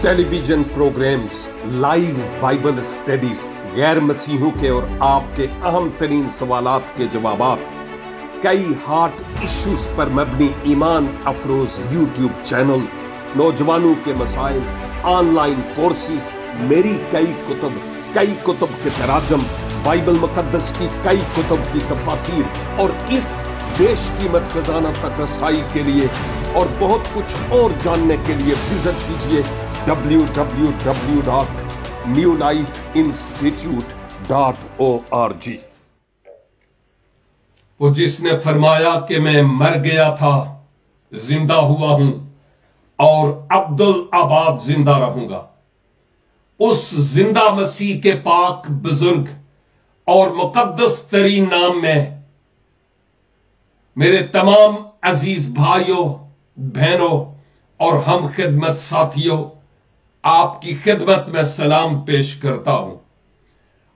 Television programmes, live Bible studies, गैर मसीहों के और आपके अहम तरीन सवालात के जवाबात, कई हार्ट इश्यूज पर मबनी ईमान अफरोज यूट्यूब चैनल, नौजवानों के मसाइल, ऑनलाइन कोर्सेज, मेरी कई कुतुब के तराजम, बाइबल मुकद्दस की कई कुतुब की तफासीर और इस बेशकीमत खजाना तक रसाई के लिए और बहुत कुछ और जानने के लिए विजिट कीजिए www.newlifeinstitute.org। वो जिसने फरमाया कि मैं मर गया था, जिंदा हुआ हूं और अब्दुल आबाद जिंदा रहूंगा, उस जिंदा मसीह के पाक बुजुर्ग और मुकद्दस तरीन नाम में मेरे तमाम अजीज भाइयों, बहनों और हम खिदमत साथियों, आपकी खिदमत में सलाम पेश करता हूं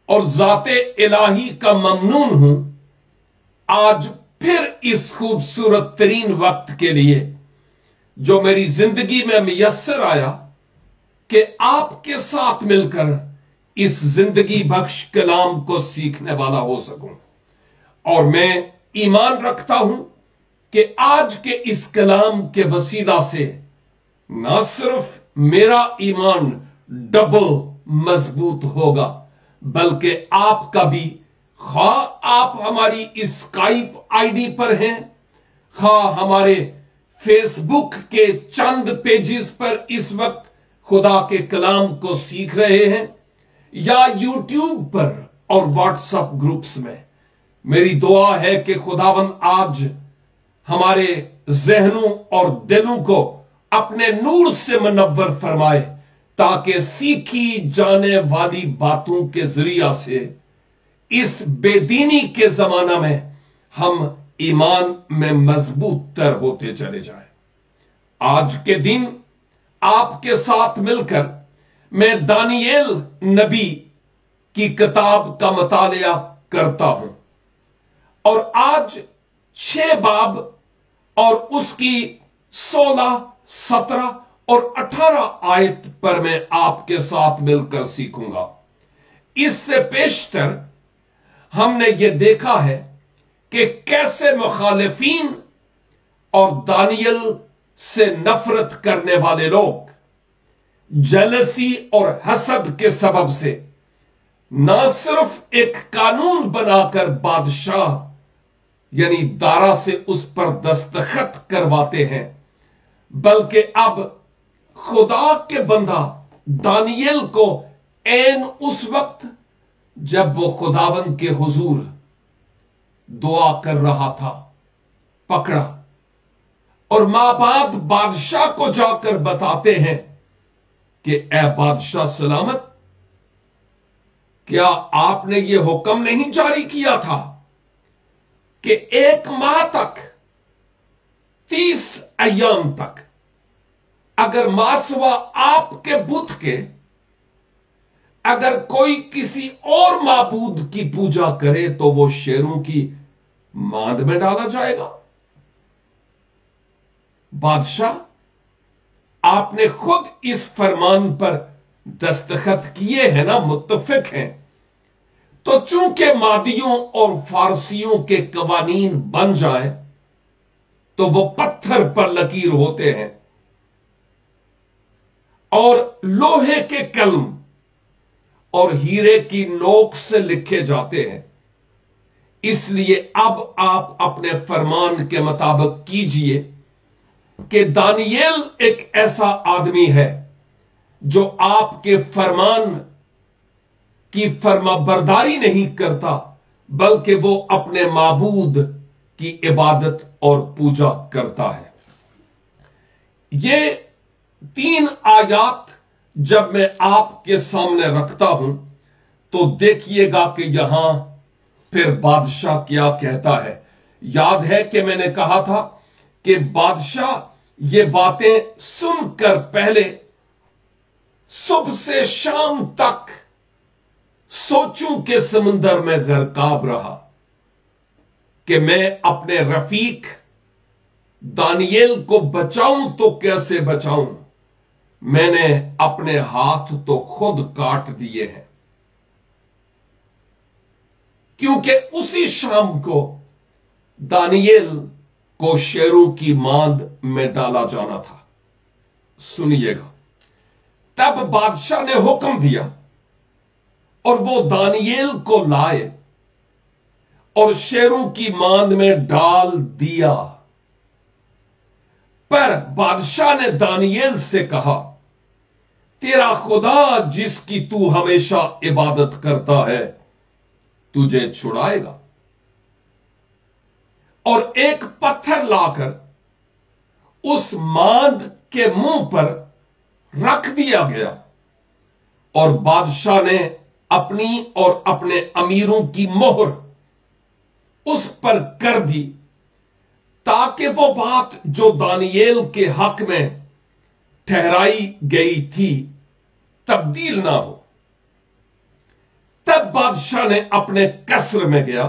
और ज़ाते इलाही का ममनून हूं आज फिर इस खूबसूरत तरीन वक्त के लिए जो मेरी जिंदगी में मुयस्सर आया कि आपके साथ मिलकर इस जिंदगी बख्श कलाम को सीखने वाला हो सकूं। और मैं ईमान रखता हूं कि आज के इस कलाम के वसीला से ना सिर्फ मेरा ईमान डबल मजबूत होगा, बल्कि आपका भी, खा आप हमारी स्काइप आईडी पर हैं, खा हमारे फेसबुक के चंद पेजेस पर इस वक्त खुदा के कलाम को सीख रहे हैं, या यूट्यूब पर और व्हाट्सएप ग्रुप्स में, मेरी दुआ है कि खुदावन आज हमारे जहनों और दिलों को अपने नूर से मुनव्वर फरमाए, ताकि सीखी जाने वाली बातों के जरिया से इस बेदीनी के जमाना में हम ईमान में मजबूत तर होते चले जाएं। आज के दिन आपके साथ मिलकर मैं दानियेल नबी की किताब का मुतालिया करता हूं और आज 6 बाब और उसकी 16, 17 और 18 आयत पर मैं आपके साथ मिलकर सीखूंगा। इससे पेशतर हमने यह देखा है कि कैसे मुखालिफीन और दानियल से नफरत करने वाले लोग जलसी और हसद के सबब से ना सिर्फ एक कानून बनाकर बादशाह यानी दारा से उस पर दस्तखत करवाते हैं, बल्कि अब खुदा के बंदा दानियल को ऐन उस वक्त जब वो खुदावन के हुजूर दुआ कर रहा था पकड़ा और माबाद बादशाह को जाकर बताते हैं कि ए बादशाह सलामत, क्या आपने ये हुक्म नहीं जारी किया था कि 1 माह तक 30 अय्याम तक अगर मासवा आपके बुत के अगर कोई किसी और माबूद की पूजा करे तो वो शेरों की मांद में डाला जाएगा। बादशाह, आपने खुद इस फरमान पर दस्तखत किए हैं ना, मुत्तफिक हैं, तो चूंकि मादियों और फारसियों के कवानीन बन जाए तो वो पत्थर पर लकीर होते हैं और लोहे के कलम और हीरे की नोक से लिखे जाते हैं। इसलिए अब आप अपने फरमान के मुताबिक कीजिए कि दानियेल एक ऐसा आदमी है जो आपके फरमान की फरमाबरदारी नहीं करता, बल्कि वो अपने माबूद की इबादत और पूजा करता है। ये 3 आयात जब मैं आपके सामने रखता हूं तो देखिएगा कि यहां फिर बादशाह क्या कहता है। याद है कि मैंने कहा था कि बादशाह ये बातें सुनकर पहले सुबह से शाम तक सोचूं के समुंदर में गर्काब रहा कि मैं अपने रफीक दानियेल को बचाऊं तो कैसे बचाऊं, میں نے اپنے ہاتھ تو خود کاٹ دیے ہیں، کیونکہ اسی شام کو دانیل کو شیروں کی ماند میں ڈالا جانا تھا۔ سنیے گا، تب بادشاہ نے حکم دیا اور وہ دانیل کو لائے اور شیروں کی ماند میں ڈال دیا۔ پر بادشاہ نے دانیل سے کہا، تیرا خدا جس کی تو ہمیشہ عبادت کرتا ہے تجھے چھڑائے گا۔ اور ایک پتھر لا کر اس ماند کے منہ پر رکھ دیا گیا، اور بادشاہ نے اپنی اور اپنے امیروں کی مہر اس پر کر دی، تاکہ وہ بات جو دانیل کے حق میں ٹھہرائی گئی تھی تبدیل نہ ہو۔ تب بادشاہ نے اپنے قصر میں گیا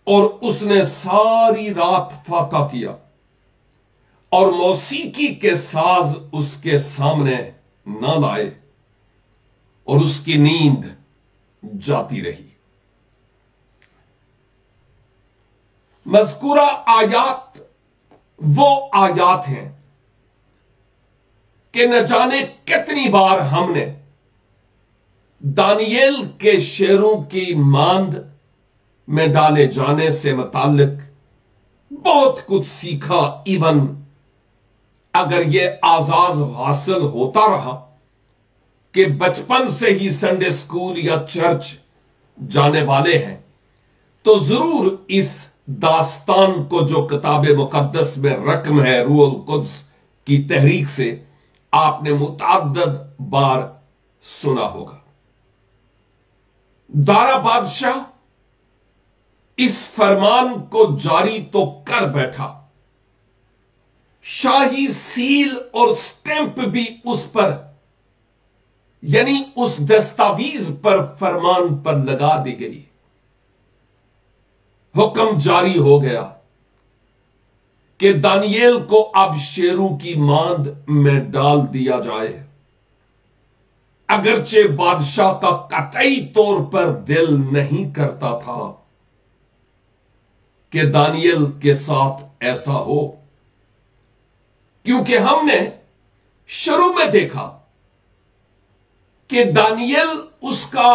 اور اس نے ساری رات فاقہ کیا، اور موسیقی کے ساز اس کے سامنے نہ لائے، اور اس کی نیند جاتی رہی۔ مذکورہ آیات وہ آیات ہیں کہ نہ جانے کتنی بار ہم نے دانیل کے شیروں کی ماند میں ڈالے جانے سے متعلق بہت کچھ سیکھا، ایون اگر یہ اعزاز حاصل ہوتا رہا کہ بچپن سے ہی سنڈے سکول یا چرچ جانے والے ہیں، تو ضرور اس داستان کو جو کتاب مقدس میں رقم ہے روح القدس کی تحریک سے، آپ نے متعدد بار سنا ہوگا۔ دارا بادشاہ اس فرمان کو جاری تو کر بیٹھا، شاہی سیل اور سٹیمپ بھی اس پر، یعنی اس دستاویز پر، فرمان پر لگا دی گئی۔ حکم جاری ہو گیا کہ دانیل کو اب شیروں کی ماند میں ڈال دیا جائے، اگرچہ بادشاہ کا قطعی طور پر دل نہیں کرتا تھا کہ دانیل کے ساتھ ایسا ہو، کیونکہ ہم نے شروع میں دیکھا کہ دانیل اس کا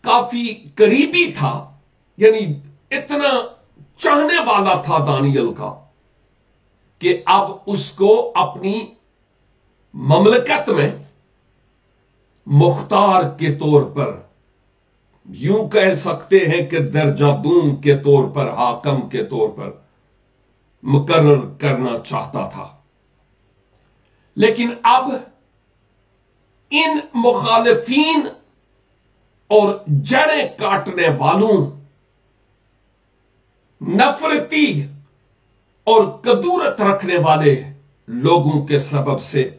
کافی قریبی تھا، یعنی اتنا چاہنے والا تھا دانیل کا کہ اب اس کو اپنی مملکت میں مختار کے طور پر، یوں کہہ سکتے ہیں کہ درجہ دوم کے طور پر، حاکم کے طور پر مقرر کرنا چاہتا تھا۔ لیکن اب ان مخالفین اور جڑیں کاٹنے والوں، نفرتی اور کدورت رکھنے والے لوگوں کے سبب سے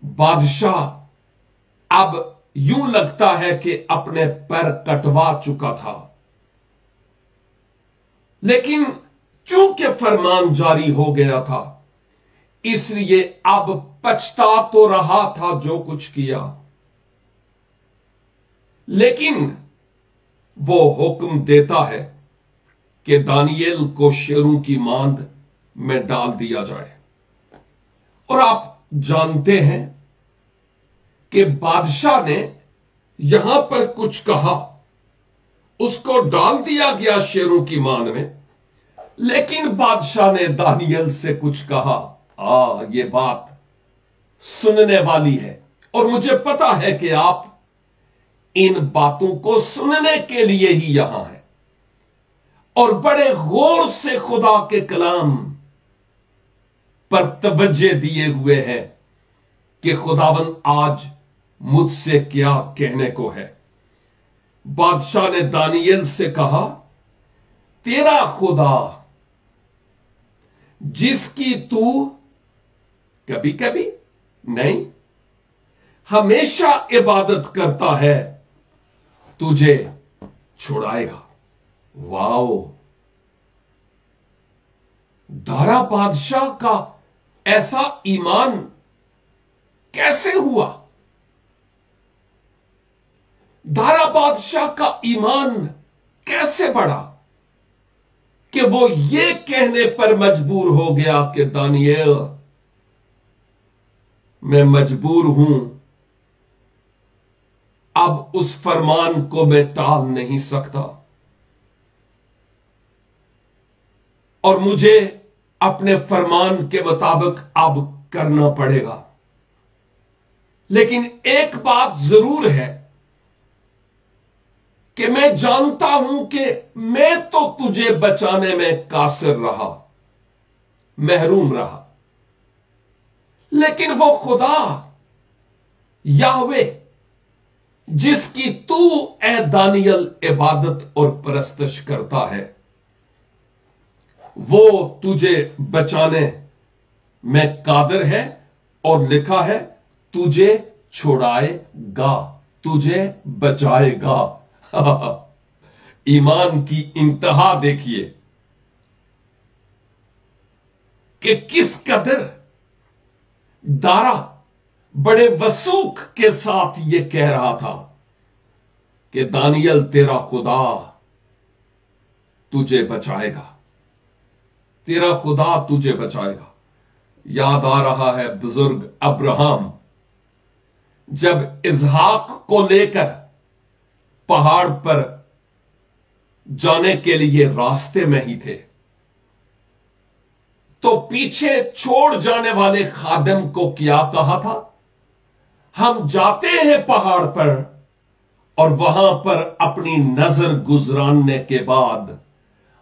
بادشاہ اب یوں لگتا ہے کہ اپنے پر کٹوا چکا تھا، لیکن چونکہ فرمان جاری ہو گیا تھا، اس لیے اب پچھتا تو رہا تھا جو کچھ کیا، لیکن وہ حکم دیتا ہے کہ دانیل کو شیروں کی ماند میں ڈال دیا جائے۔ اور آپ جانتے ہیں کہ بادشاہ نے یہاں پر کچھ کہا، اس کو ڈال دیا گیا شیروں کی ماند میں، لیکن بادشاہ نے دانیل سے کچھ کہا۔ یہ بات سننے والی ہے، اور مجھے پتا ہے کہ آپ ان باتوں کو سننے کے لیے ہی یہاں ہیں، اور بڑے غور سے خدا کے کلام پر توجہ دیے ہوئے ہیں کہ خداوند آج مجھ سے کیا کہنے کو ہے۔ بادشاہ نے دانیل سے کہا، تیرا خدا جس کی تو کبھی کبھی نہیں ہمیشہ عبادت کرتا ہے تجھے چھڑائے گا۔ واؤ! دارا بادشاہ کا ऐसा ईमान कैसे हुआ? दारा बादशाह का ईमान कैसे बढ़ा कि वो ये कहने पर मजबूर हो गया कि दानिएल, मैं मजबूर हूं, अब उस फरमान को मैं टाल नहीं सकता और मुझे अपने फरमान के मुताबिक अब करना पड़ेगा। लेकिन एक बात जरूर है कि मैं जानता हूं कि मैं तो तुझे बचाने में कासिर रहा, महरूम रहा, लेकिन वो खुदा याहवे जिसकी तू ए दानियल इबादत और परस्तश करता है, वो तुझे बचाने में कादिर है और लिखा है तुझे छुड़ाएगा, तुझे बचाएगा। ईमान की इंतहा देखिए कि किस कदर दारा बड़े वसूख के साथ यह कह रहा था कि दानियल तेरा खुदा तुझे बचाएगा, तेरा खुदा तुझे बचाएगा। याद आ रहा है बुजुर्ग अब्राहम जब इसहाक को लेकर पहाड़ पर जाने के लिए रास्ते में ही थे, तो पीछे छोड़ जाने वाले खादिम को क्या कहा था? हम जाते हैं पहाड़ पर और वहां पर अपनी नजर गुजराने के बाद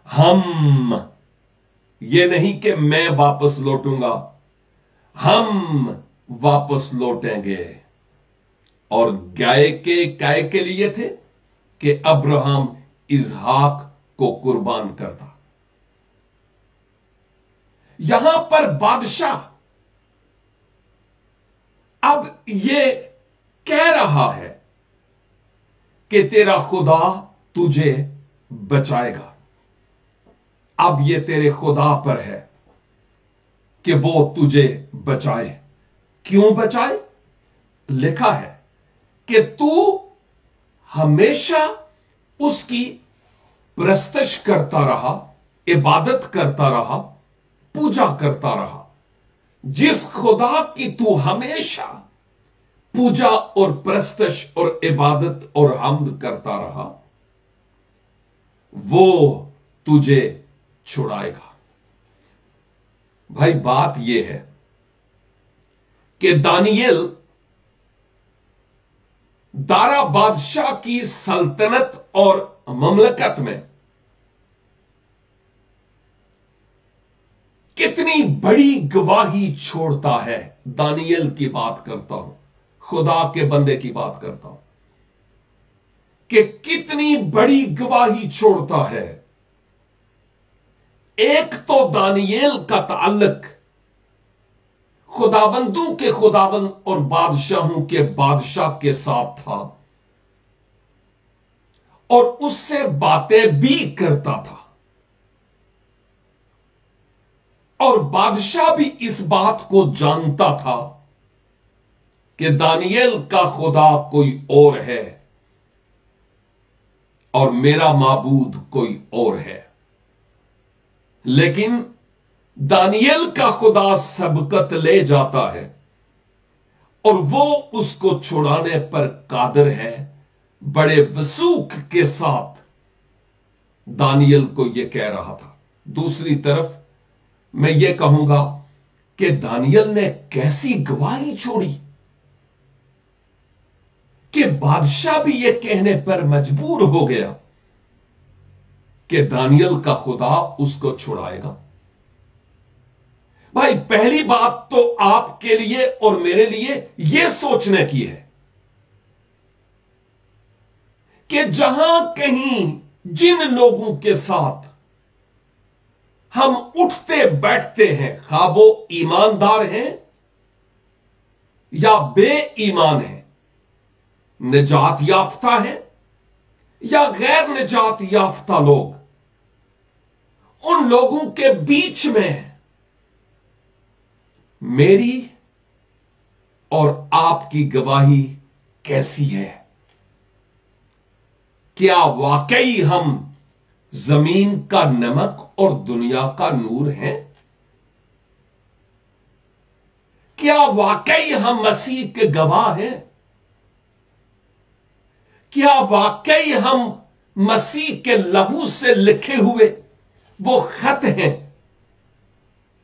हम, ये नहीं कि मैं वापस लौटूंगा, हम वापस लौटेंगे। और गाय के लिए थे कि अब्राहम इसहाक को कुर्बान करता। यहां पर बादशाह अब ये कह रहा है कि तेरा खुदा तुझे बचाएगा। अब ये तेरे खुदा पर है कि वो तुझे बचाए। क्यों बचाए? लिखा है कि तू हमेशा उसकी प्रस्तश करता रहा, इबादत करता रहा, पूजा करता रहा। जिस खुदा की तू हमेशा पूजा और प्रस्तश और इबादत और हम्द करता रहा, वो तुझे छुड़ाएगा। भाई बात यह है कि दानिएल दारा बादशाह की सल्तनत और ममलकत में कितनी बड़ी गवाही छोड़ता है। दानिएल की बात करता हूं, खुदा के बंदे की बात करता हूं कि कितनी बड़ी गवाही छोड़ता है। एक तो दानिएल का ताल्लुक खुदाबंदों के खुदाबंद और बादशाहों के बादशाह के साथ था और उससे बातें भी करता था, और बादशाह भी इस बात को जानता था कि दानिएल का खुदा कोई और है और मेरा माबूद कोई और है। लेकिन दानिएल का खुदा सबकत ले जाता है और वो उसको छुड़ाने पर कादिर है। बड़े वसूख के साथ दानिएल को यह कह रहा था। दूसरी तरफ मैं ये कहूंगा कि दानिएल ने कैसी गवाही छोड़ी कि बादशाह भी यह कहने पर मजबूर हो गया कि दानिएल का खुदा उसको छुड़ाएगा। भाई पहली बात तो आपके लिए और मेरे लिए यह सोचने की है कि जहां कहीं जिन लोगों के साथ हम उठते बैठते हैं, खा वो ईमानदार हैं या बेईमान हैं, निजात याफ्ता है या गैर निजात याफ्ता लोग, उन लोगों के बीच में میری اور آپ کی گواہی کیسی ہے؟ کیا واقعی ہم زمین کا نمک اور دنیا کا نور ہیں؟ کیا واقعی ہم مسیح کے گواہ ہیں؟ کیا واقعی ہم مسیح کے لہو سے لکھے ہوئے وہ خط ہیں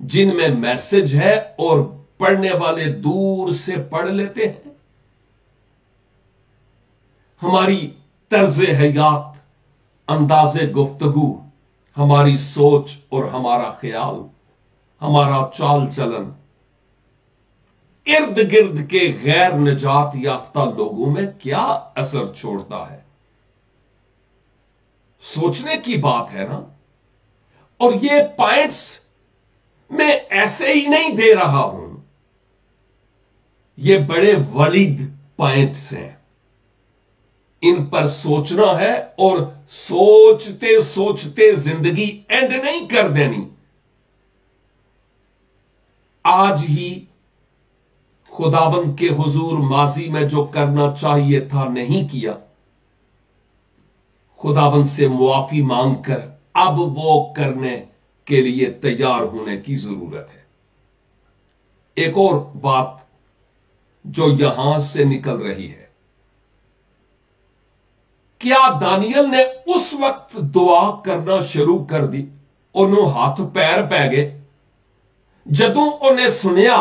جن میں میسج ہے اور پڑھنے والے دور سے پڑھ لیتے ہیں؟ ہماری طرز حیات، انداز گفتگو، ہماری سوچ اور ہمارا خیال، ہمارا چال چلن ارد گرد کے غیر نجات یافتہ لوگوں میں کیا اثر چھوڑتا ہے؟ سوچنے کی بات ہے نا۔ اور یہ پوائنٹس میں ایسے ہی نہیں دے رہا ہوں، یہ بڑے ولیڈ پوائنٹس ہیں، ان پر سوچنا ہے اور سوچتے سوچتے زندگی اینڈ نہیں کر دینی۔ آج ہی خداوند کے حضور ماضی میں جو کرنا چاہیے تھا نہیں کیا، خداوند سے معافی مانگ کر اب وہ کرنے کے لیے تیار ہونے کی ضرورت ہے۔ ایک اور بات جو یہاں سے نکل رہی ہے، کیا دانیل نے اس وقت دعا کرنا شروع کر دی، انہوں ہاتھ پیر پہ گئے جدوں انہیں سنیا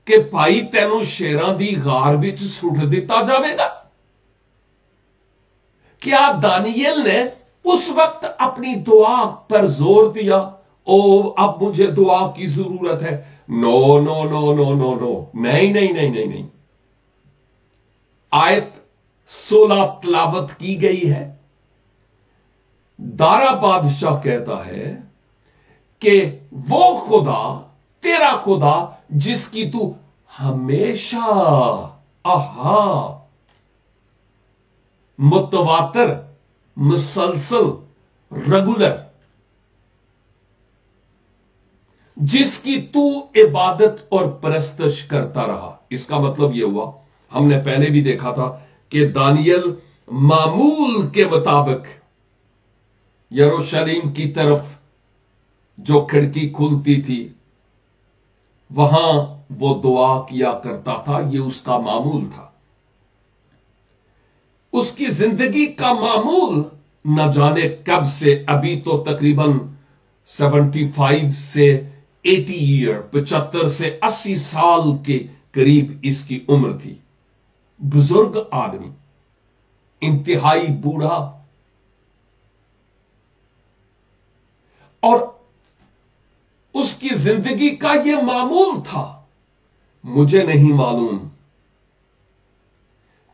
کہ بھائی تینوں شیراں دی غار وچ سٹ دتا جاوے گا؟ کیا دانیل نے اس وقت اپنی دعا پر زور دیا، او اب مجھے دعا کی ضرورت ہے؟ نو نو نو نو نو نو، نہیں نہیں نہیں نہیں نہیں۔ آیت 16 تلاوت کی گئی ہے، دارا بادشاہ کہتا ہے کہ وہ خدا، تیرا خدا جس کی تو ہمیشہ متواتر، مسلسل، ریگولر، جس کی تو عبادت اور پرستش کرتا رہا۔ اس کا مطلب یہ ہوا، ہم نے پہلے بھی دیکھا تھا کہ دانیل معمول کے مطابق یروشلم کی طرف جو کھڑکی کھلتی تھی وہاں وہ دعا کیا کرتا تھا، یہ اس کا معمول تھا۔ اس کی زندگی کا معمول نہ جانے کب سے، ابھی تو تقریباً 75 سے 80 ایئر، 75 سے 80 سال کے قریب اس کی عمر تھی۔ بزرگ آدمی، انتہائی بوڑھا، اور اس کی زندگی کا یہ معمول تھا۔ مجھے نہیں معلوم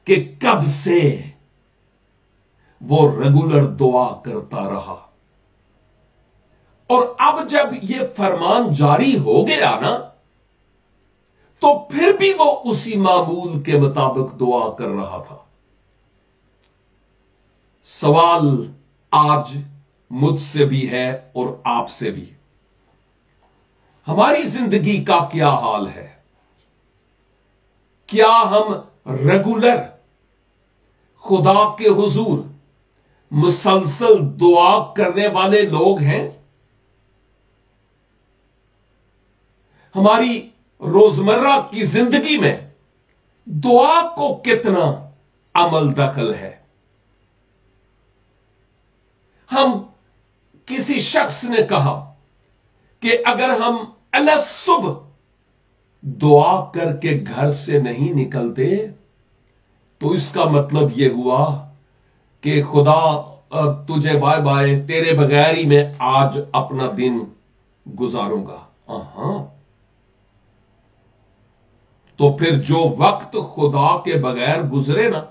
کہ کب سے وہ ریگولر دعا کرتا رہا، اور اب جب یہ فرمان جاری ہو گیا نا تو پھر بھی وہ اسی معمول کے مطابق دعا کر رہا تھا۔ سوال آج مجھ سے بھی ہے اور آپ سے بھی، ہماری زندگی کا کیا حال ہے؟ کیا ہم ریگولر خدا کے حضور مسلسل دعا کرنے والے لوگ ہیں؟ ہماری روزمرہ کی زندگی میں دعا کو کتنا عمل دخل ہے؟ ہم کسی شخص نے کہا کہ اگر ہم صبح دعا کر کے گھر سے نہیں نکلتے تو اس کا مطلب یہ ہوا کہ خدا تجھے بائے بائے، تیرے بغیر ہی میں آج اپنا دن گزاروں گا۔ تو پھر جو وقت خدا کے بغیر گزرے نا،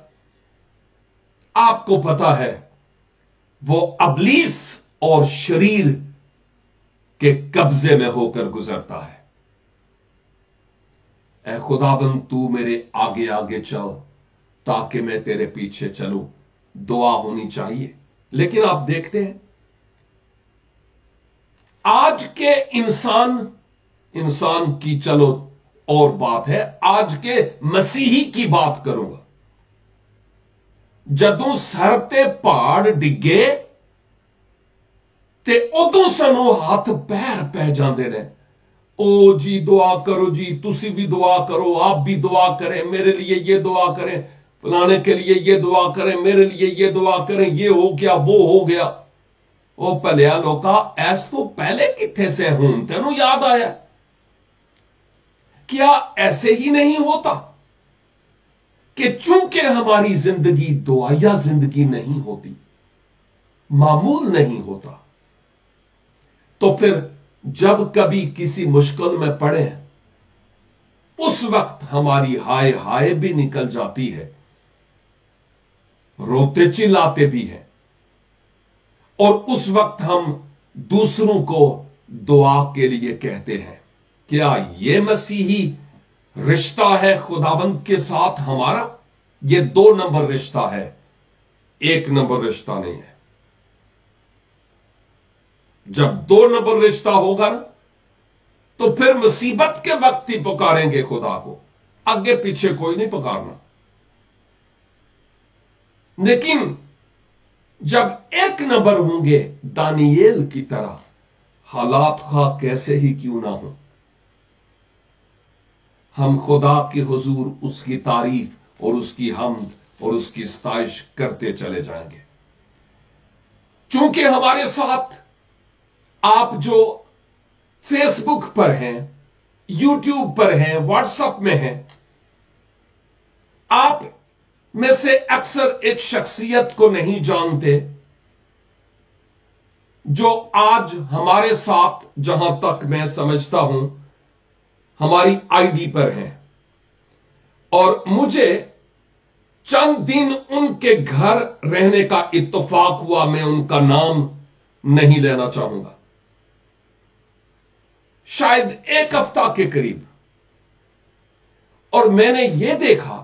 آپ کو پتا ہے وہ ابلیس اور شریر کے قبضے میں ہو کر گزرتا ہے۔ اے خداوند تو میرے آگے آگے چل تاکہ میں تیرے پیچھے چلوں، دعا ہونی چاہیے۔ لیکن آپ دیکھتے ہیں آج کے انسان کی چلو اور بات ہے، آج کے مسیحی کی بات کروں گا۔ جدوں سر تے پہاڑ ڈگے تے ادوں سانو ہاتھ پیر پہ جاندے نے، او جی دعا کرو جی، تسی بھی دعا کرو، آپ بھی دعا کریں، میرے لیے یہ دعا کریں، فلانے کے لیے یہ دعا کریں، میرے لیے یہ دعا کریں، یہ ہو گیا وہ ہو گیا۔ او پلیا لوکا، ایس تو پہلے کتھے سے ہوں تینوں یاد آیا؟ کیا ایسے ہی نہیں ہوتا کہ چونکہ ہماری زندگی دعائیا زندگی نہیں ہوتی، معمول نہیں ہوتا، تو پھر جب کبھی کسی مشکل میں پڑے اس وقت ہماری ہائے ہائے بھی نکل جاتی ہے، روتے چلاتے بھی ہیں، اور اس وقت ہم دوسروں کو دعا کے لیے کہتے ہیں۔ کیا یہ مسیحی رشتہ ہے خداوند کے ساتھ ہمارا؟ یہ 2 نمبر رشتہ ہے، 1 نمبر رشتہ نہیں ہے۔ جب 2 نمبر رشتہ ہوگا نا، تو پھر مصیبت کے وقت ہی پکاریں گے خدا کو، آگے پیچھے کوئی نہیں پکارنا۔ لیکن جب 1 نمبر ہوں گے دانییل کی طرح، حالات خواہ کیسے ہی کیوں نہ ہوں، ہم خدا کے حضور اس کی تعریف اور اس کی حمد اور اس کی ستائش کرتے چلے جائیں گے۔ چونکہ ہمارے ساتھ آپ جو فیس بک پر ہیں، یوٹیوب پر ہیں، واٹس ایپ میں ہیں، آپ میں سے اکثر ایک شخصیت کو نہیں جانتے جو آج ہمارے ساتھ، جہاں تک میں سمجھتا ہوں، ہماری آئی ڈی پر ہیں، اور مجھے چند دن ان کے گھر رہنے کا اتفاق ہوا۔ میں ان کا نام نہیں لینا چاہوں گا، شاید 1 ہفتہ کے قریب، اور میں نے یہ دیکھا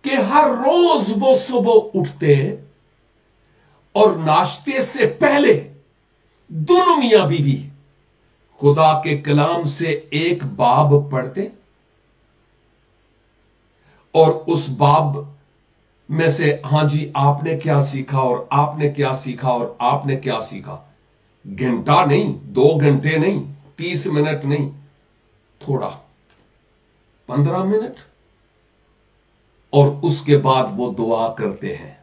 کہ ہر روز وہ صبح اٹھتے اور ناشتے سے پہلے دونوں میاں بیوی خدا کے کلام سے ایک باب پڑھتے، اور اس باب میں سے ہاں جی آپ نے کیا سیکھا اور آپ نے کیا سیکھا اور آپ نے کیا سیکھا، گھنٹہ نہیں، 2 گھنٹے نہیں، 30 منٹ نہیں، تھوڑا 15 منٹ، اور اس کے بعد وہ دعا کرتے ہیں۔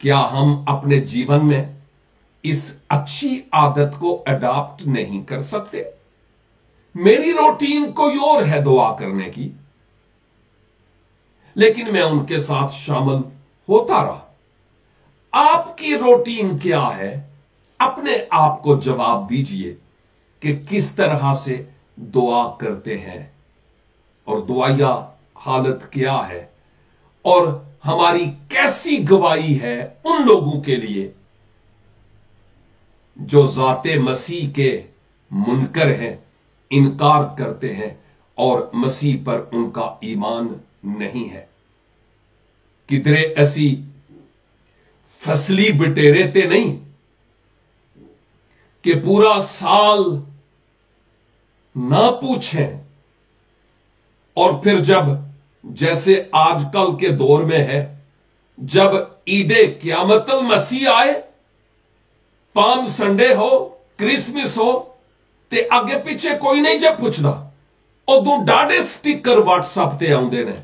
کیا ہم اپنے جیون میں اس اچھی عادت کو اڈاپٹ نہیں کر سکتے؟ میری روٹین کوئی اور ہے دعا کرنے کی، لیکن میں ان کے ساتھ شامل ہوتا رہا۔ آپ کی روٹین کیا ہے؟ اپنے آپ کو جواب دیجئے کہ کس طرح سے دعا کرتے ہیں، اور دعائیا حالت کیا ہے، اور ہماری کیسی گواہی ہے ان لوگوں کے لیے جو ذات مسیح کے منکر ہیں، انکار کرتے ہیں، اور مسیح پر ان کا ایمان نہیں ہے۔ کدرے ایسی فصلی بٹیرے تے نہیں کہ پورا سال نہ پوچھیں، اور پھر جب جیسے آج کل کے دور میں ہے، جب عید قیامت المسیح آئے، پام سنڈے ہو، کرسمس ہو، تے آگے پیچھے کوئی نہیں جب پوچھدا، ادوں ڈاڈے سٹیکر واٹس ایپ تے آندے نے،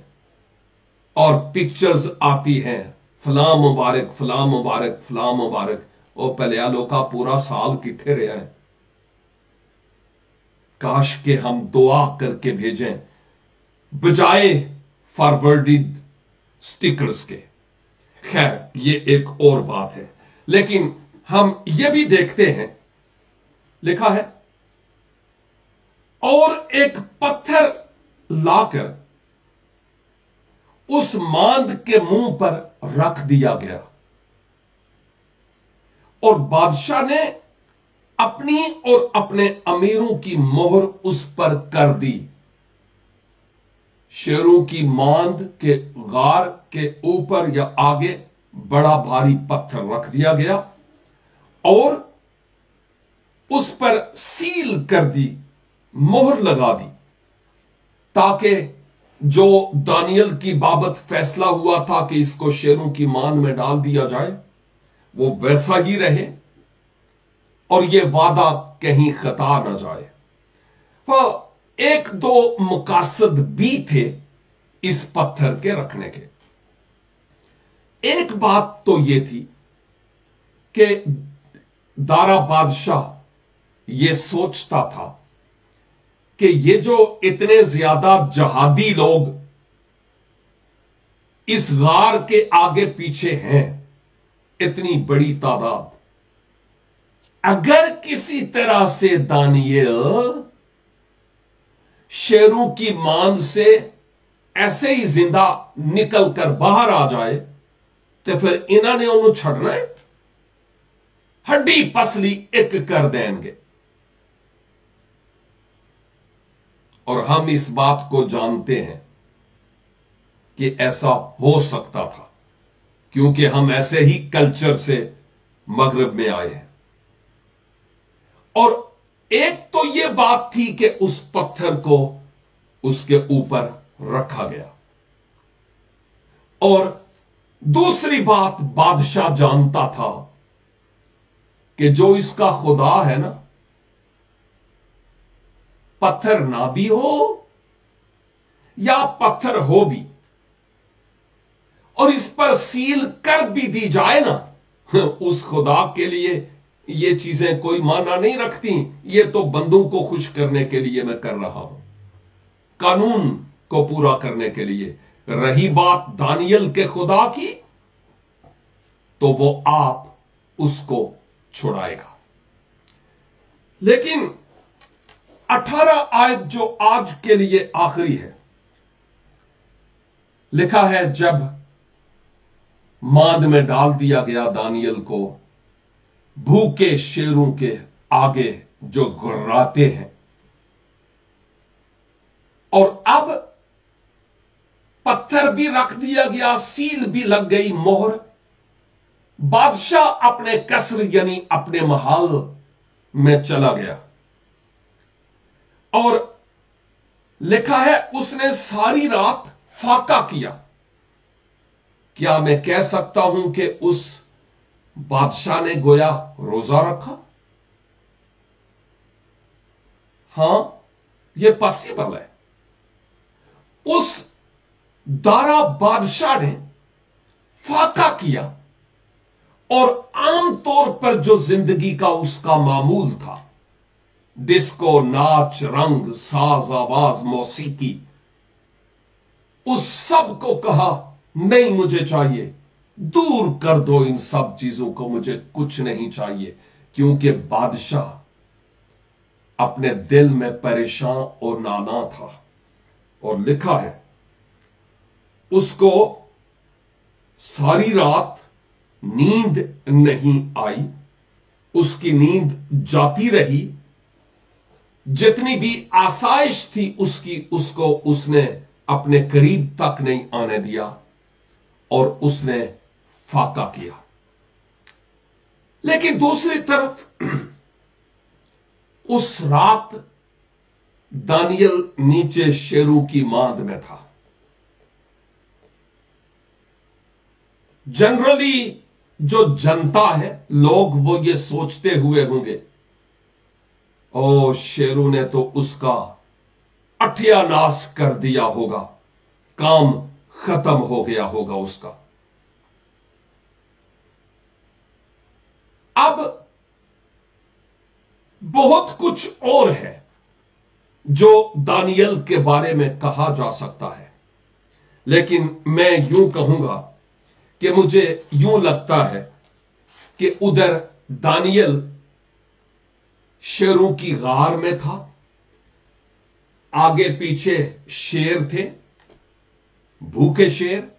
اور پکچرز آتی ہیں، فلاں مبارک فلاں مبارک فلاں مبارک۔ او پلیا لوکا، پورا سال کتھے رہا ہے؟ کاش کہ ہم دعا کر کے بھیجیں بجائے فارورڈڈ سٹیکرز کے۔ خیر، یہ ایک اور بات ہے، لیکن ہم یہ بھی دیکھتے ہیں، لکھا ہے، اور ایک پتھر لا کر اس ماند کے منہ پر رکھ دیا گیا، اور بادشاہ نے اپنی اور اپنے امیروں کی مہر اس پر کر دی۔ شیروں کی ماند کے غار کے اوپر یا آگے بڑا بھاری پتھر رکھ دیا گیا، اور اس پر سیل کر دی मोहर लगा दी ताकि जो दानियल की बाबत फैसला हुआ था कि इसको शेरों की मान में डाल दिया जाए वो वैसा ही रहे और ये वादा कहीं खता ना जाए। एक दो मकासद भी थे इस पत्थर के रखने के। एक बात तो ये थी कि दारा बादशाह ये सोचता था कि ये जो इतने ज्यादा जहादी लोग इस गार के आगे पीछे हैं, इतनी बड़ी तादाद, अगर किसी तरह से दानियल शेरों की मान से ऐसे ही जिंदा निकल कर बाहर आ जाए तो फिर इन्होंने उन्होंने छड़ना है, हड्डी पसली एक कर देंगे। और हम इस बात को जानते हैं कि ऐसा हो सकता था क्योंकि हम ऐसे ही कल्चर से मगरब में आए हैं। और एक तो यह बात थी कि उस पत्थर को उसके ऊपर रखा गया, और दूसरी बात बादशाह जानता था कि जो इसका खुदा है ना, पत्थर ना भी हो या पत्थर हो भी, और इस पर सील कर भी दी जाए ना, उस खुदा के लिए ये चीजें कोई माना नहीं रखती। ये तो बंदों को खुश करने के लिए मैं कर रहा हूं, कानून को पूरा करने के लिए। रही बात दानियल के खुदा की, तो वो आप उसको छुड़ाएगा। लेकिन 18 आयत जो आज के लिए आखिरी है, लिखा है जब मांद में डाल दिया गया दानियल को भूखे शेरों के आगे जो गुर्राते हैं, और अब पत्थर भी रख दिया गया, सील भी लग गई, मोहर। बादशाह अपने कसर यानी अपने महल में चला गया, और लिखा है उसने सारी रात फाका किया। क्या मैं कह सकता हूं कि उस बादशाह ने गोया रोजा रखा? हां, यह पॉसिबल है। उस दारा बादशाह ने फाका किया, और आमतौर पर जो जिंदगी का उसका मामूल था, डिस्को, नाच, रंग, साज, आवाज, मौसीकी, उस सब को कहा नहीं मुझे चाहिए, दूर कर दो इन सब चीजों को, मुझे कुछ नहीं चाहिए। क्योंकि बादशाह अपने दिल में परेशान और नाना था। और लिखा है उसको सारी रात नींद नहीं आई, उसकी नींद जाती रही, जितनी भी आसाइश थी उसको उसने अपने करीब तक नहीं आने दिया, और उसने फाका किया। लेकिन दूसरी तरफ उस रात दानियल नीचे शेरों की मांद में था। जनरली जो जनता है, लोग वो ये सोचते हुए होंगे, ओ शेरों ने तो उसका अठ्यानाश कर दिया होगा, काम खत्म हो गया होगा उसका। अब बहुत कुछ और है जो दानियल के बारे में कहा जा सकता है, लेकिन मैं यूं कहूंगा कि मुझे यूं लगता है कि उधर दानियल शेरों की गार में था, आगे पीछे शेर थे, भूखे शेर,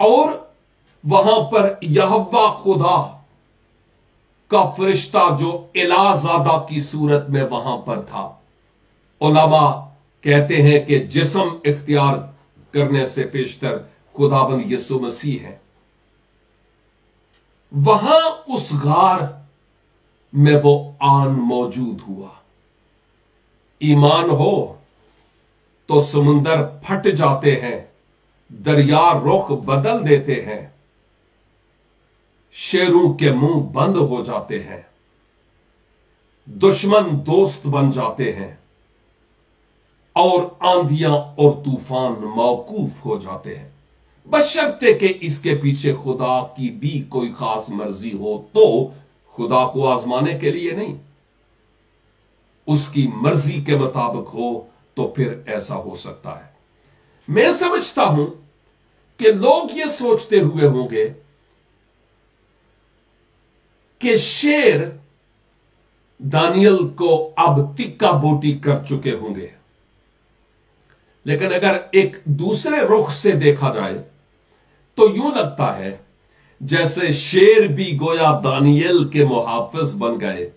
और वहां पर यहोवा खुदा का फरिश्ता जो इलाजादा की सूरत में वहां पर था। उलमा कहते हैं कि जिस्म इख्तियार करने से पेशतर खुदाबंद यीशु मसीह है। वहां उस गार में वो आन मौजूद हुआ, ईमान हो तो समुंदर फट जाते हैं, दरिया रुख बदल देते हैं, शेरों के मुंह बंद हो जाते हैं, दुश्मन दोस्त बन जाते हैं और आंधियां और तूफान मौकूफ हो जाते हैं, बशर्ते कि इसके पीछे खुदा की भी कोई खास मर्जी हो। तो खुदा को आजमाने के लिए नहीं, उसकी मर्जी के मुताबिक हो तो फिर ऐसा हो सकता है। मैं समझता हूं कि लोग ये सोचते हुए होंगे कि शेर दानियल को अब तिक्का बोटी कर चुके होंगे, लेकिन अगर एक दूसरे रुख से देखा जाए तो यूं लगता है जैसे शेर भी गोया दानियल के मुहाफिज बन गए,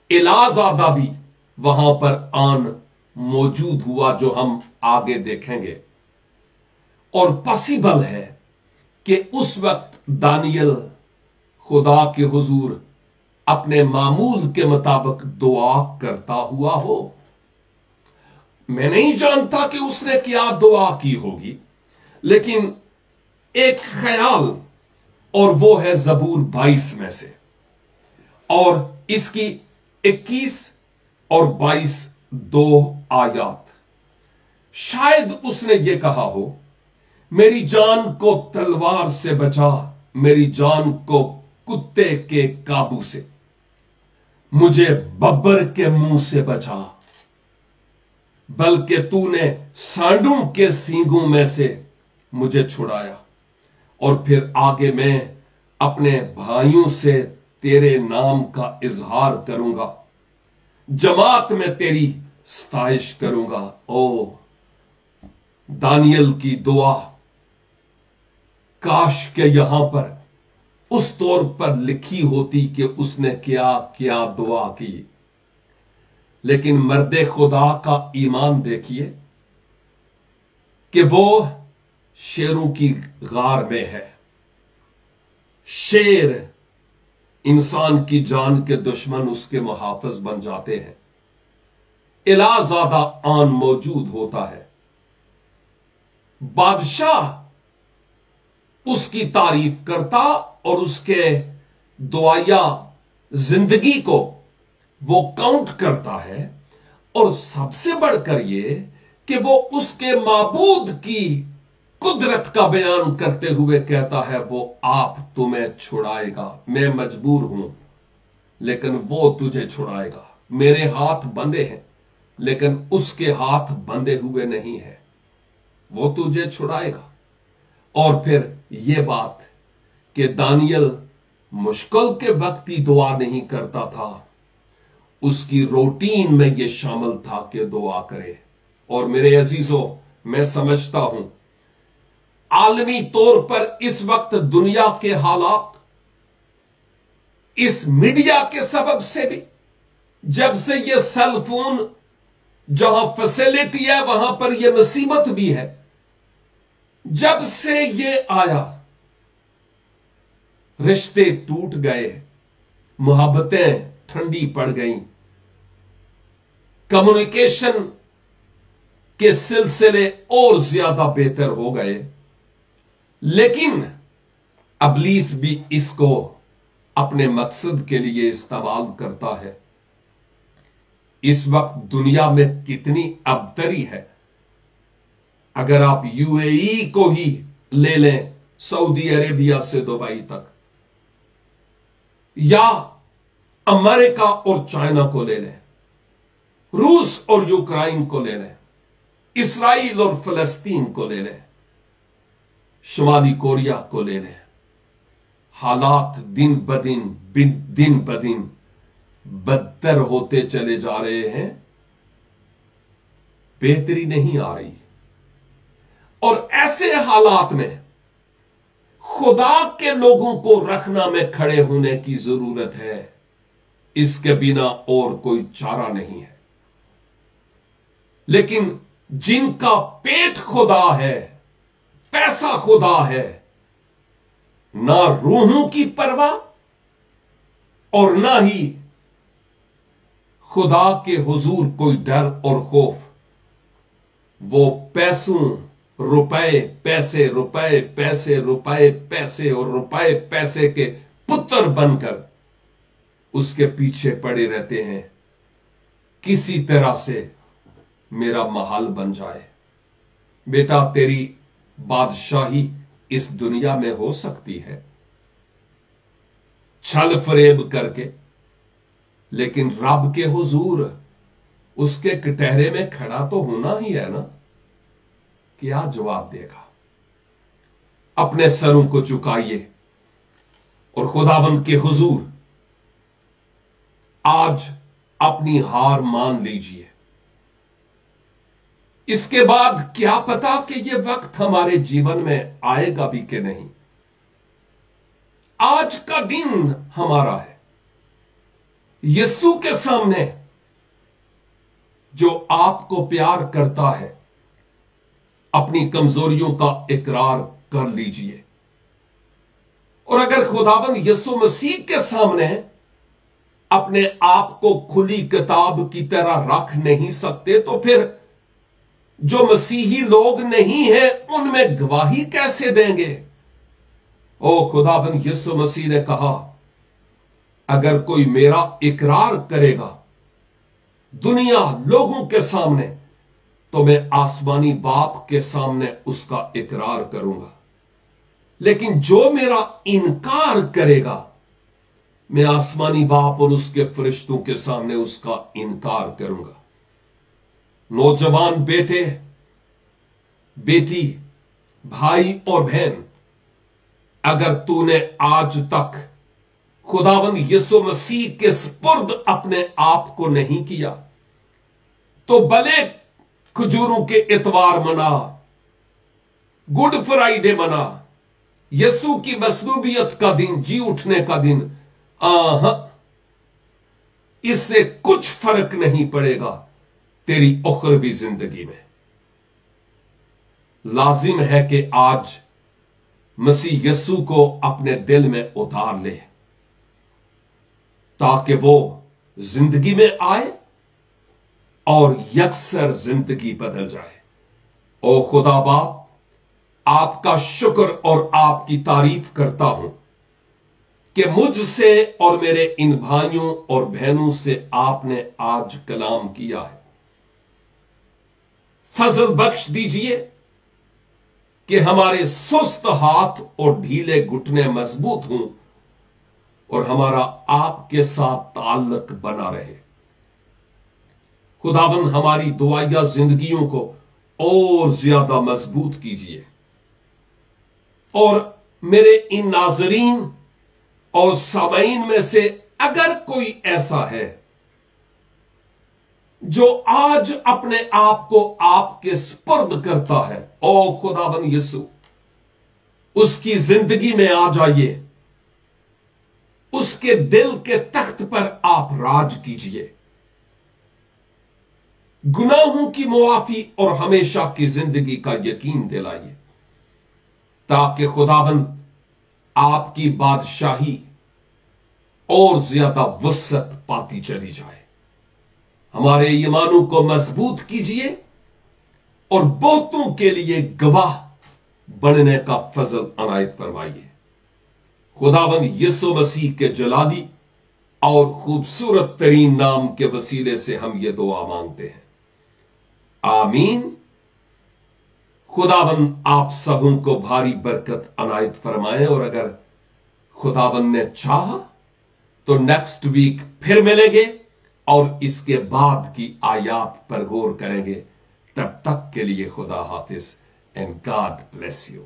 इलाजादा भी वहां पर आन मौजूद हुआ, जो हम आगे देखेंगे। और पॉसिबल है कि उस वक्त दानियल खुदा के हुजूर अपने मामूल के मुताबिक दुआ करता हुआ हो। मैं नहीं जानता कि उसने क्या दुआ की होगी, लेकिन एक ख्याल, और वो है जबूर 22 में से, और इसकी 21 और 22 दो आयात। शायद उसने ये कहा हो, मेरी जान को तलवार से बचा, मेरी जान को कुत्ते के काबू से, मुझे बब्बर के मुंह से बचा, बल्कि तूने सांडों के सींगों में से मुझे छुड़ाया। और फिर आगे मैं अपने भाइयों से तेरे नाम का इजहार करूंगा, जमात में तेरी सताइश करूंगा। ओ दानियल की दुआ, काश के यहां पर उस तौर पर लिखी होती कि उसने क्या क्या दुआ की। लेकिन मर्दे खुदा का ईमान देखिए कि वो शेरों की गार में है। शेर इंसान की जान के दुश्मन उसके मुहाफिज बन जाते हैं, इलाजादा आन मौजूद होता है, बादशाह उसकी तारीफ करता और उसके दुआया जिंदगी को वो काउंट करता है। और सबसे बढ़कर ये कि वो उसके माबूद की कुदरत का बयान करते हुए कहता है, वो आप तुम्हें छुड़ाएगा, मैं मजबूर हूं लेकिन वो तुझे छुड़ाएगा, मेरे हाथ बंधे हैं लेकिन उसके हाथ बंधे हुए नहीं है, वो तुझे छुड़ाएगा। और फिर ये बात कि दानियल मुश्किल के वक्त ही दुआ नहीं करता था, उसकी रूटीन में यह शामिल था कि दुआ करे। और मेरे अजीजों, मैं समझता हूं आलमी तौर पर इस वक्त दुनिया के हालात इस मीडिया के सबब से भी, जब से यह सेल फोन जहां फैसिलिटी है वहां पर यह मुसीबत भी है, जब से ये आया रिश्ते टूट गए, मोहब्बतें ठंडी पड़ गईं, कम्युनिकेशन के सिलसिले और ज्यादा बेहतर हो गए। लेकिन अबलीस भी इसको अपने मकसद के लिए इस्तेमाल करता है। इस वक्त दुनिया में कितनी अबतरी है। अगर आप यूएई को ही ले लें, सऊदी अरेबिया से दुबई तक, या अमेरिका और चाइना को ले लें, रूस और यूक्रेन को ले लें, इसराइल और फिलिस्तीन को ले लें, शुमाली कोरिया को ले लें, हालात दिन ब दिन बदतर होते चले जा रहे हैं, बेहतरी नहीं आ रही। और ऐसे हालात में खुदा के लोगों को रखना में खड़े होने की जरूरत है, इसके बिना और कोई चारा नहीं है। लेकिन जिनका पेट खुदा है, पैसा खुदा है, ना रूहों की परवाह और ना ही खुदा के हुजूर कोई डर और खौफ, वो पैसों रुपए पैसे रुपए पैसे रुपए पैसे और रुपए पैसे के पुत्र बनकर उसके पीछे पड़े रहते हैं, किसी तरह से मेरा महाल बन जाए। बेटा, तेरी बादशाही इस दुनिया में हो सकती है छल फरेब करके, लेकिन रब के हुजूर उसके कटहरे में खड़ा तो होना ही है ना। क्या जवाब देगा? अपने सरों को झुकाइए और खुदावंद के हुजूर आज अपनी हार मान लीजिए। इसके बाद क्या पता कि यह वक्त हमारे जीवन में आएगा भी कि नहीं। आज का दिन हमारा है। यीशु के सामने जो आपको प्यार करता है, अपनी कमजोरियों का इकरार कर लीजिए। और अगर खुदावंद यीशु मसीह के सामने अपने आप को खुली किताब की तरह रख नहीं सकते, तो फिर जो मसीही लोग नहीं हैं उनमें गवाही कैसे देंगे? ओ खुदावंद यीशु मसीह ने कहा, अगर कोई मेरा इकरार करेगा दुनिया लोगों के सामने, तो मैं आसमानी बाप के सामने उसका इकरार करूंगा। लेकिन जो मेरा इनकार करेगा, मैं आसमानी बाप और उसके फरिश्तों के सामने उसका इनकार करूंगा। नौजवान बेटे, बेटी, भाई और बहन, अगर तूने आज तक खुदावंद यीशु मसीह के स्पुर्द अपने आप को नहीं किया, तो भले खजूरों के इतवार मना, गुड फ्राइडे मना, यीशु की मसलूबियत का दिन, जी उठने का दिन, इससे कुछ फर्क नहीं पड़ेगा तेरी उखरवी जिंदगी में। लाजिम है कि आज मसीह यीशु को अपने दिल में उतार ले, ताकि वो जिंदगी में आए और यकसर जिंदगी बदल जाए। ओ खुदा बाप, आपका शुक्र और आपकी तारीफ करता हूं कि मुझसे और मेरे इन भाइयों और बहनों से आपने आज कलाम किया है। फजल बख्श दीजिए कि हमारे सुस्त हाथ और ढीले घुटने मजबूत हों और हमारा आपके साथ ताल्लुक बना रहे। खुदावंद हमारी दुआया जिंदगियों को और ज्यादा मजबूत कीजिए। और मेरे इन नाजरीन और सामईन में से अगर कोई ऐसा है जो आज अपने आप को आपके स्पुर्द करता है, ओ खुदावंद यीशु, उसकी जिंदगी में आ जाइए, उसके दिल के तख्त पर आप राज कीजिए, गुनाहों की मुआफी और हमेशा की जिंदगी का यकीन दिलाइए, ताकि खुदावंद आपकी बादशाही और ज्यादा वसअत पाती चली जाए। हमारे ईमानों को मजबूत कीजिए और बहुतों के लिए गवाह बनने का फजल अनायत फरमाइए। खुदावंद यीशु मसीह के जलाली और खूबसूरत तरीन नाम के वसीले से हम ये दुआ मांगते हैं, आमीन। खुदावंद आप सबों को भारी बरकत अनायत फरमाए। और अगर खुदावंद ने चाहा तो नेक्स्ट वीक फिर मिलेंगे और इसके बाद की आयात पर गौर करेंगे। तब तक के लिए खुदा हाफिज एंड गॉड ब्लेस यू।